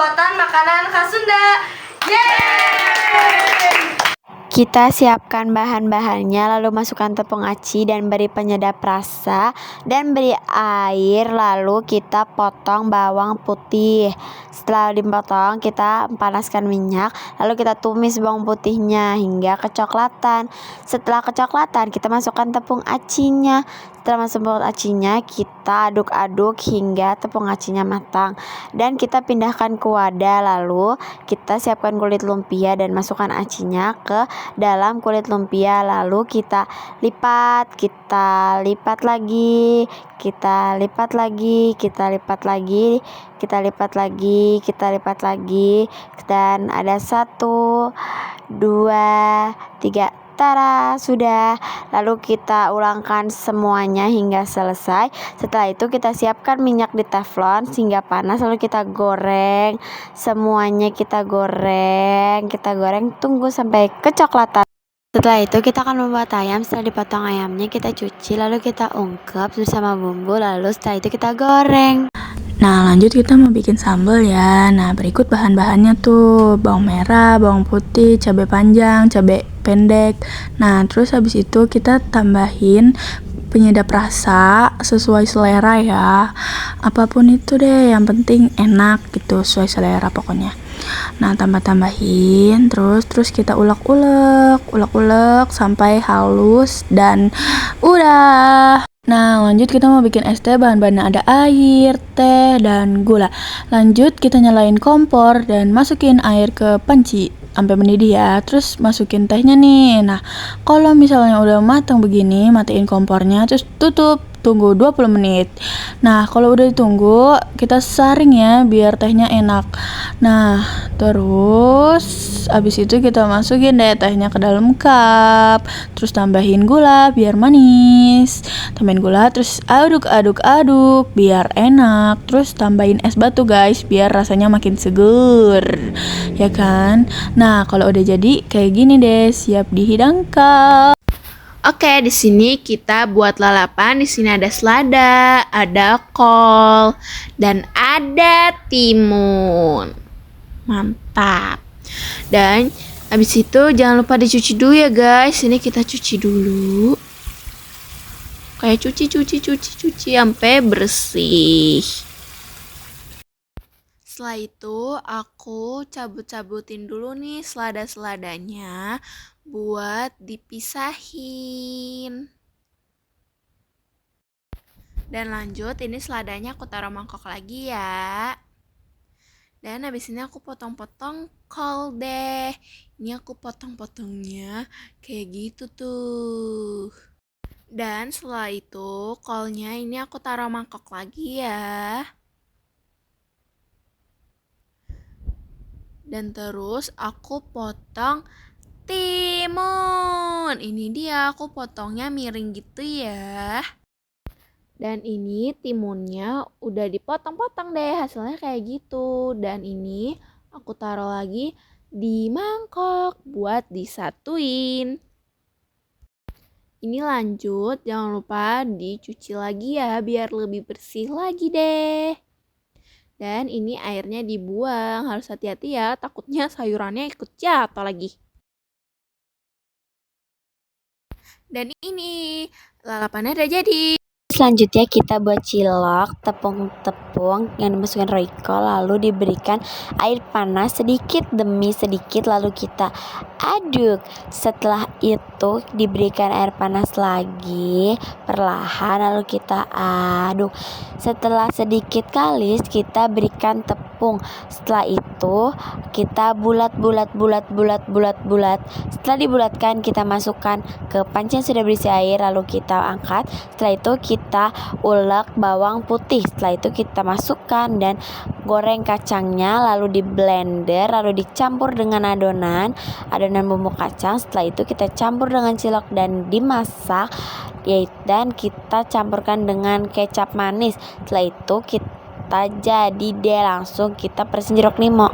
pembuatan makanan khas Sunda. Yeay! Kita siapkan bahan-bahannya, lalu masukkan tepung aci dan beri penyedap rasa dan beri air, lalu kita potong bawang putih. Setelah dipotong, kita panaskan minyak, lalu kita tumis bawang putihnya hingga kecoklatan. Setelah kecoklatan, kita masukkan tepung acinya. Setelah masuk tepung acinya, kita aduk-aduk hingga tepung acinya matang dan kita pindahkan ke wadah, lalu kita siapkan kulit lumpia dan masukkan acinya ke dalam kulit lumpia, lalu kita lipat lagi, kita lipat lagi, dan ada 1, 2, 3. Tara, sudah. Lalu kita ulangkan semuanya hingga selesai. Setelah itu kita siapkan minyak di teflon sehingga panas, lalu kita goreng semuanya, kita goreng, tunggu sampai kecoklatan. Setelah itu kita akan membuat ayam. Setelah dipotong ayamnya kita cuci, lalu kita ungkep bersama bumbu, lalu setelah itu kita goreng. Nah, lanjut kita mau bikin sambal ya. Nah, berikut bahan-bahannya tuh: bawang merah, bawang putih, cabai panjang, cabai pendek. Nah, terus habis itu kita tambahin penyedap rasa sesuai selera ya. Apapun itu deh, yang penting enak gitu, sesuai selera pokoknya. Nah, tambahin terus kita ulek-ulek sampai halus dan udah. Nah, lanjut kita mau bikin es teh. Bahan-bahannya ada air, teh, dan gula. Lanjut kita nyalain kompor dan masukin air ke panci sampai mendidih ya. Terus masukin tehnya nih. Nah, kalau misalnya udah matang begini, matiin kompornya, terus tutup. Tunggu 20 menit. Nah, kalau udah ditunggu, kita saring ya biar tehnya enak. Nah, terus abis itu kita masukin deh tehnya ke dalam cup. Terus tambahin gula biar manis. Tambahin gula, terus aduk biar enak. Terus tambahin es batu guys, biar rasanya makin seger. Ya kan? Nah, kalau udah jadi kayak gini deh, siap dihidangkan. Oke, di sini kita buat lalapan. Di sini ada selada, ada kol, dan ada timun. Mantap. Dan habis itu jangan lupa dicuci dulu ya guys. Ini kita cuci dulu. Kayak cuci sampai bersih. Setelah itu aku cabut-cabutin dulu nih selada-seladanya buat dipisahin. Dan lanjut, ini seladanya aku taruh mangkok lagi ya. Dan habis ini aku potong-potong kol deh. Ini aku potong-potongnya kayak gitu tuh. Dan setelah itu kolnya ini aku taruh mangkok lagi ya. Dan terus aku potong timun. Ini dia, aku potongnya miring gitu ya. Dan ini timunnya udah dipotong-potong deh, hasilnya kayak gitu. Dan ini aku taruh lagi di mangkok buat disatuin. Ini lanjut, jangan lupa dicuci lagi ya biar lebih bersih lagi deh. Dan ini airnya dibuang, harus hati-hati ya, takutnya sayurannya ikut jatuh lagi. Dan ini lalapannya udah jadi. Selanjutnya kita buat cilok, tepung yang dimasukkan royco, lalu diberikan air panas sedikit demi sedikit, lalu kita aduk. Setelah itu diberikan air panas lagi perlahan, lalu kita aduk. Setelah sedikit kalis, kita berikan tepung. Setelah itu kita bulat. Setelah dibulatkan, kita masukkan ke panci yang sudah berisi air, lalu kita angkat. Setelah itu kita ulek bawang putih. Setelah itu kita masukkan dan goreng kacangnya, lalu di blender, lalu dicampur dengan adonan bumbu kacang. Setelah itu kita campur dengan cilok dan dimasak, dan kita campurkan dengan kecap manis. Setelah itu kita jadi deh, langsung kita persin jeruk nimo.